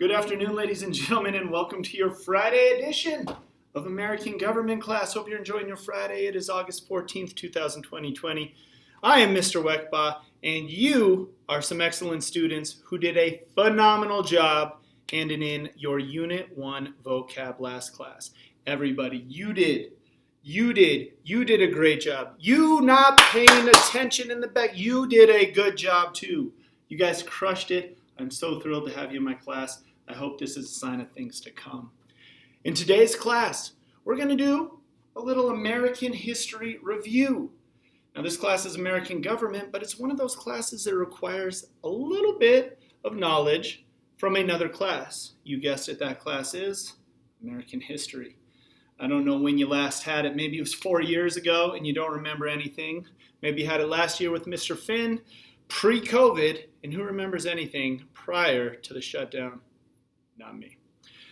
Good afternoon, ladies and gentlemen, and welcome to your Friday edition of American Government class. Hope you're enjoying your Friday. It is August 14th, 2020. I am Mr. Weckbaugh, and you are some excellent students who did a phenomenal job handing in your Unit 1 vocab last class. Everybody, you did a great job. You not paying attention in the back, you did a good job too. You guys crushed it. I'm so thrilled to have you in my class. I hope this is a sign of things to come. In today's class, we're going to do a little American history review. Now, this class is American government, but it's one of those classes that requires a little bit of knowledge from another class. You guessed it, that class is American history. I don't know when you last had it. Maybe it was 4 years ago and you don't remember anything. Maybe you had it last year with Mr. Finn, pre-COVID, and who remembers anything prior to the shutdown? Not me.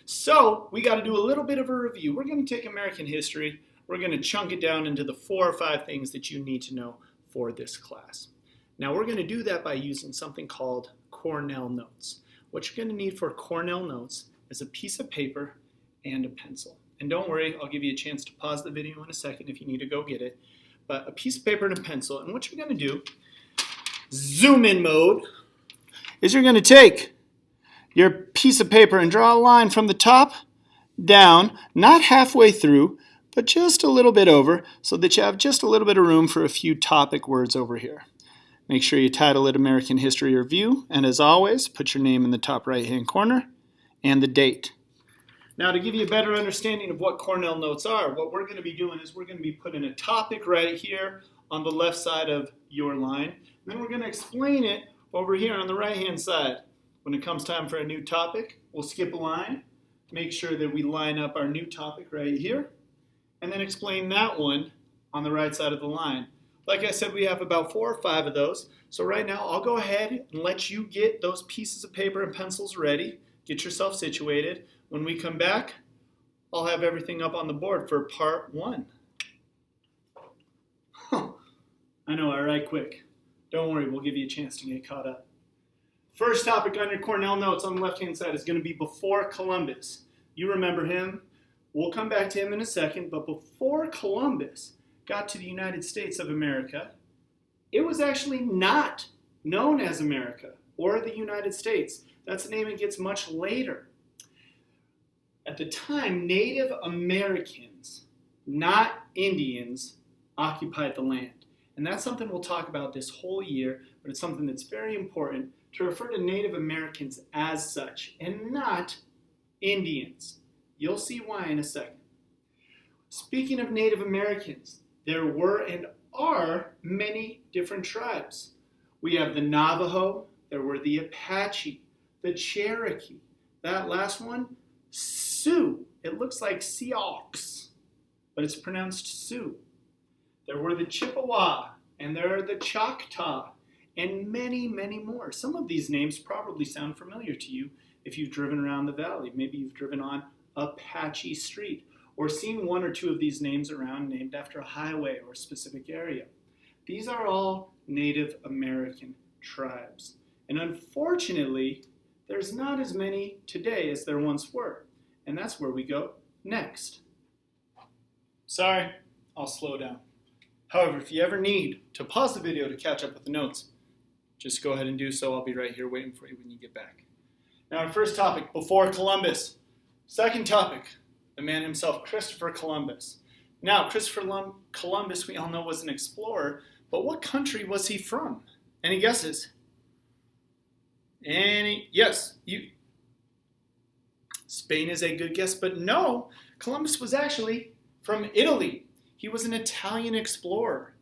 So we got to do a little bit of a review. We're going to take American history. We're going to chunk it down into the 4 or 5 things that you need to know for this class. Now we're going to do that by using something called Cornell Notes. What you're going to need for Cornell Notes is a piece of paper and a pencil. And don't worry, I'll give you a chance to pause the video in a second if you need to go get it. But a piece of paper and a pencil. And what you're going to do, zoom in mode, is you're going to take your piece of paper and draw a line from the top down, not halfway through, but just a little bit over, so that you have just a little bit of room for a few topic words over here. Make sure you title it American History Review, and as always, put your name in the top right-hand corner and the date. Now, to give you a better understanding of what Cornell Notes are, what we're going to be doing is we're going to be putting a topic right here on the left side of your line. Then we're going to explain it over here on the right-hand side. When it comes time for a new topic, we'll skip a line, make sure that we line up our new topic right here, and then explain that one on the right side of the line. Like I said, we have about 4 or 5 of those. So right now, I'll go ahead and let you get those pieces of paper and pencils ready. Get yourself situated. When we come back, I'll have everything up on the board for part 1. I know, I write quick. Don't worry, we'll give you a chance to get caught up. First topic on your Cornell Notes on the left-hand side is going to be before Columbus. You remember him. We'll come back to him in a second, but before Columbus got to the United States of America, it was actually not known as America or the United States. That's a name it gets much later. At the time, Native Americans, not Indians, occupied the land. And that's something we'll talk about this whole year, but it's something that's very important to refer to Native Americans as such and not Indians. You'll see why in a second. Speaking of Native Americans, there were and are many different tribes. We have the Navajo, there were the Apache, the Cherokee. That last one, Sioux. It looks like Sioux, but it's pronounced Sioux. There were the Chippewa, and there are the Choctaw, and many, many more. Some of these names probably sound familiar to you if you've driven around the valley. Maybe you've driven on Apache Street or seen 1 or 2 of these names around named after a highway or a specific area. These are all Native American tribes. And unfortunately, there's not as many today as there once were. And that's where we go next. Sorry, I'll slow down. However, if you ever need to pause the video to catch up with the notes, just go ahead and do so. I'll be right here waiting for you when you get back. Now, our first topic, before Columbus. Second topic, the man himself, Christopher Columbus. Now, Christopher Columbus, we all know, was an explorer, but what country was he from? Any guesses? Yes, Spain is a good guess, but no, Columbus was actually from Italy. He was an Italian explorer,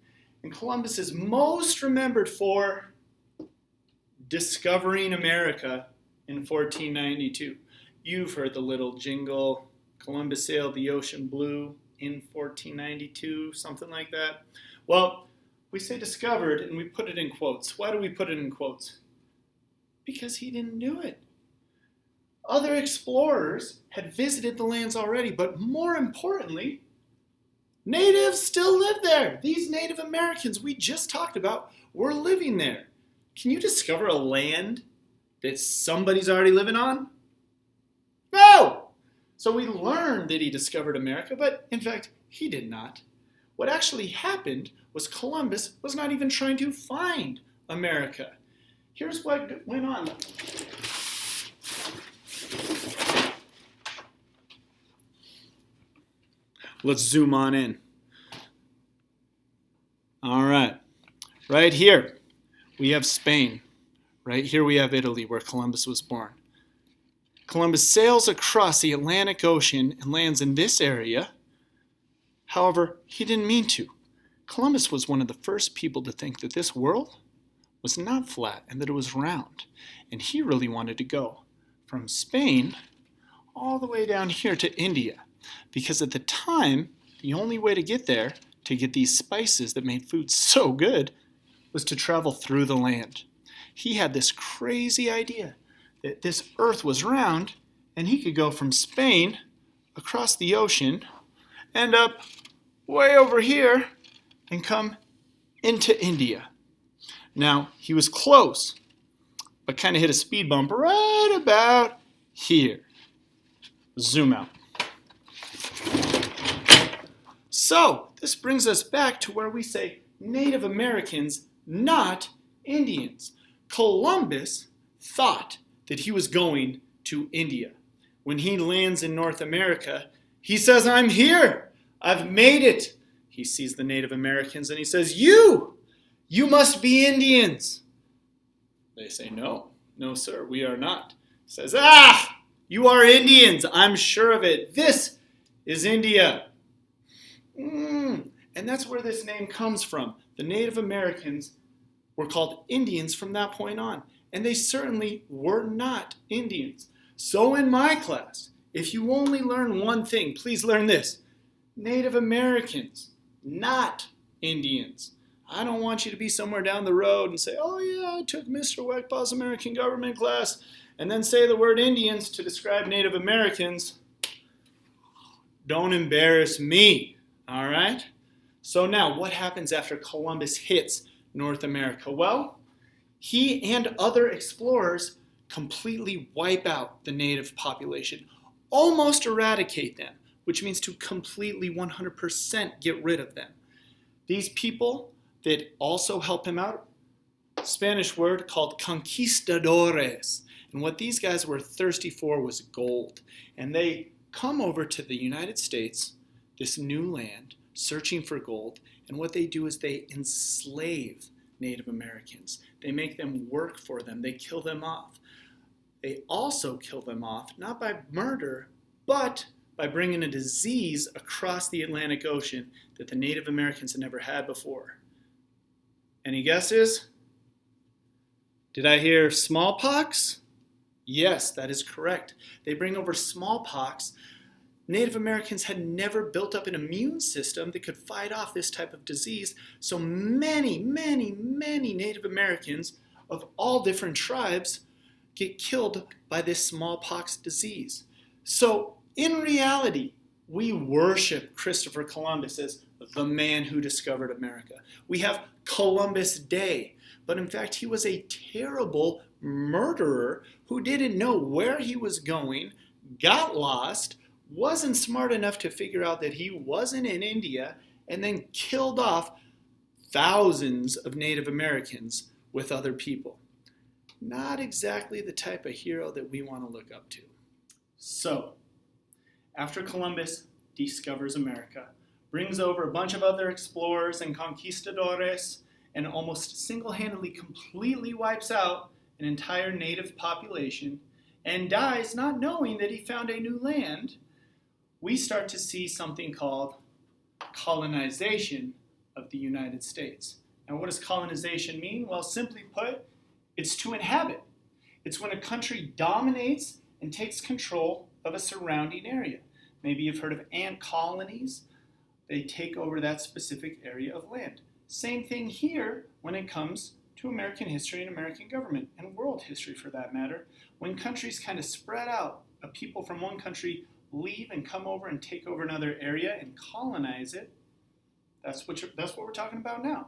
and Columbus is most remembered for discovering America in 1492. You've heard the little jingle, Columbus sailed the ocean blue in 1492, something like that. Well, we say discovered and we put it in quotes. Why do we put it in quotes? Because he didn't do it. Other explorers had visited the lands already, but more importantly, natives still live there. These Native Americans we just talked about were living there. Can you discover a land that somebody's already living on? No! So we learned that he discovered America, but in fact, he did not. What actually happened was Columbus was not even trying to find America. Here's what went on. Let's zoom on in. All right. Right here, we have Spain. Right here, we have Italy, where Columbus was born. Columbus sails across the Atlantic Ocean and lands in this area. However, he didn't mean to. Columbus was one of the first people to think that this world was not flat and that it was round. And he really wanted to go from Spain all the way down here to India. Because at the time, the only way to get there, to get these spices that made food so good, was to travel through the land. He had this crazy idea that this earth was round and he could go from Spain across the ocean, end up way over here, and come into India. Now, he was close, but kind of hit a speed bump right about here. Zoom out. So, this brings us back to where we say Native Americans, not Indians. Columbus thought that he was going to India. When he lands in North America, he says, "I'm here. I've made it." He sees the Native Americans and he says, You must be Indians." They say, "No, sir, we are not." He says, "You are Indians. I'm sure of it. This is India." And that's where this name comes from. The Native Americans were called Indians from that point on. And they certainly were not Indians. So in my class, if you only learn one thing, please learn this. Native Americans, not Indians. I don't want you to be somewhere down the road and say, "Oh yeah, I took Mr. Weckbaugh's American government class," and then say the word Indians to describe Native Americans. Don't embarrass me, all right? So now, what happens after Columbus hits North America? Well, he and other explorers completely wipe out the native population, almost eradicate them, which means to completely 100% get rid of them. These people that also help him out, Spanish word called conquistadores. And what these guys were thirsty for was gold. And they come over to the United States, this new land, searching for gold. And what they do is they enslave Native Americans. They make them work for them. They kill them off. They also kill them off, not by murder, but by bringing a disease across the Atlantic Ocean that the Native Americans had never had before. Any guesses? Did I hear smallpox? Yes, that is correct. They bring over smallpox. Native Americans had never built up an immune system that could fight off this type of disease, so many Native Americans of all different tribes get killed by this smallpox disease. So in reality, we worship Christopher Columbus as the man who discovered America. We have Columbus Day, but in fact he was a terrible murderer who didn't know where he was going, got lost, wasn't smart enough to figure out that he wasn't in India, and then killed off thousands of Native Americans with other people. Not exactly the type of hero that we want to look up to. So, after Columbus discovers America, brings over a bunch of other explorers and conquistadores, and almost single-handedly completely wipes out an entire native population, and dies not knowing that he found a new land, we start to see something called colonization of the United States. And what does colonization mean? Well, simply put, it's to inhabit. It's when a country dominates and takes control of a surrounding area. Maybe you've heard of ant colonies. They take over that specific area of land. Same thing here when it comes to American history and American government, and world history for that matter. When countries kind of spread out, people from one country leave and come over and take over another area and colonize it. That's what we're talking about now.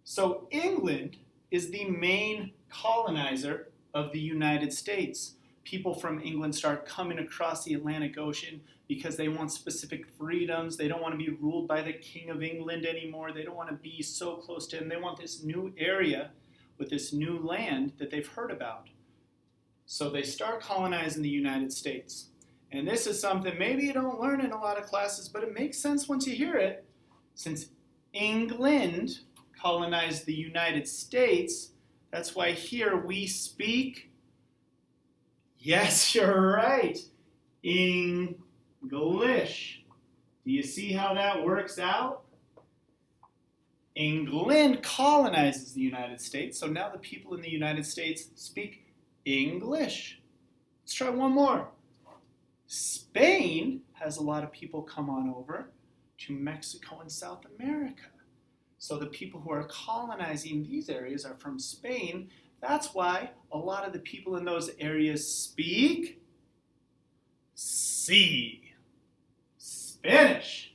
So England is the main colonizer of the United States. people from England start coming across the Atlantic Ocean because they want specific freedoms. They don't want to be ruled by the King of England anymore. They don't want to be so close to him. They want this new area with this new land that they've heard about. So they start colonizing the United States. And this is something maybe you don't learn in a lot of classes, but it makes sense once you hear it. Since England colonized the United States, that's why here we speak, yes, you're right, English. Do you see how that works out? England colonizes the United States, so now the people in the United States speak English. Let's try one more. Spain has a lot of people come on over to Mexico and South America. So the people who are colonizing these areas are from Spain. That's why a lot of the people in those areas speak Spanish.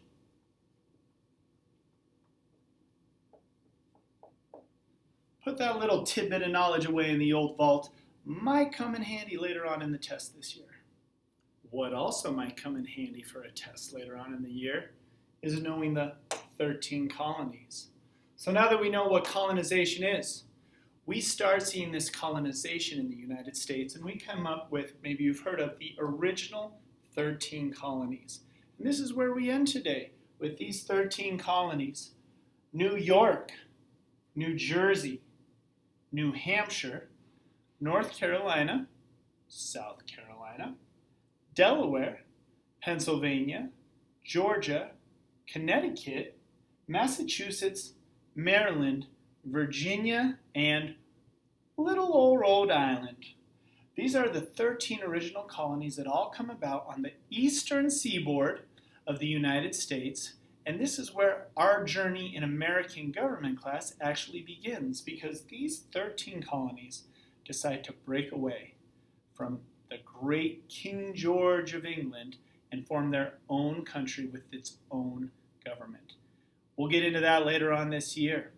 Put that little tidbit of knowledge away in the old vault. Might come in handy later on in the test this year. What also might come in handy for a test later on in the year is knowing the 13 colonies. So now that we know what colonization is, we start seeing this colonization in the United States, and we come up with, maybe you've heard of, the original 13 colonies. And this is where we end today, with these 13 colonies. New York, New Jersey, New Hampshire, North Carolina, South Carolina, Delaware, Pennsylvania, Georgia, Connecticut, Massachusetts, Maryland, Virginia, and little old Rhode Island. These are the 13 original colonies that all come about on the eastern seaboard of the United States, and this is where our journey in American government class actually begins, because these 13 colonies decide to break away from the great King George of England and form their own country with its own government. We'll get into that later on this year.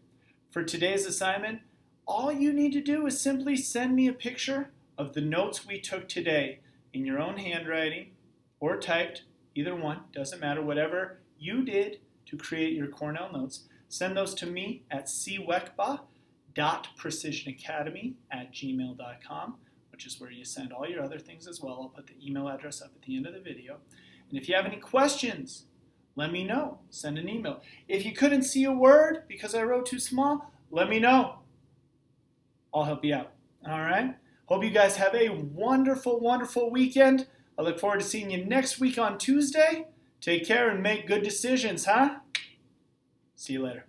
For today's assignment, all you need to do is simply send me a picture of the notes we took today in your own handwriting or typed, either one, doesn't matter, whatever you did to create your Cornell Notes. Send those to me at cwekba.precisionacademy@gmail.com, which is where you send all your other things as well. I'll put the email address up at the end of the video. And if you have any questions, let me know. Send an email. If you couldn't see a word because I wrote too small, let me know. I'll help you out. All right? Hope you guys have a wonderful, wonderful weekend. I look forward to seeing you next week on Tuesday. Take care and make good decisions, huh? See you later.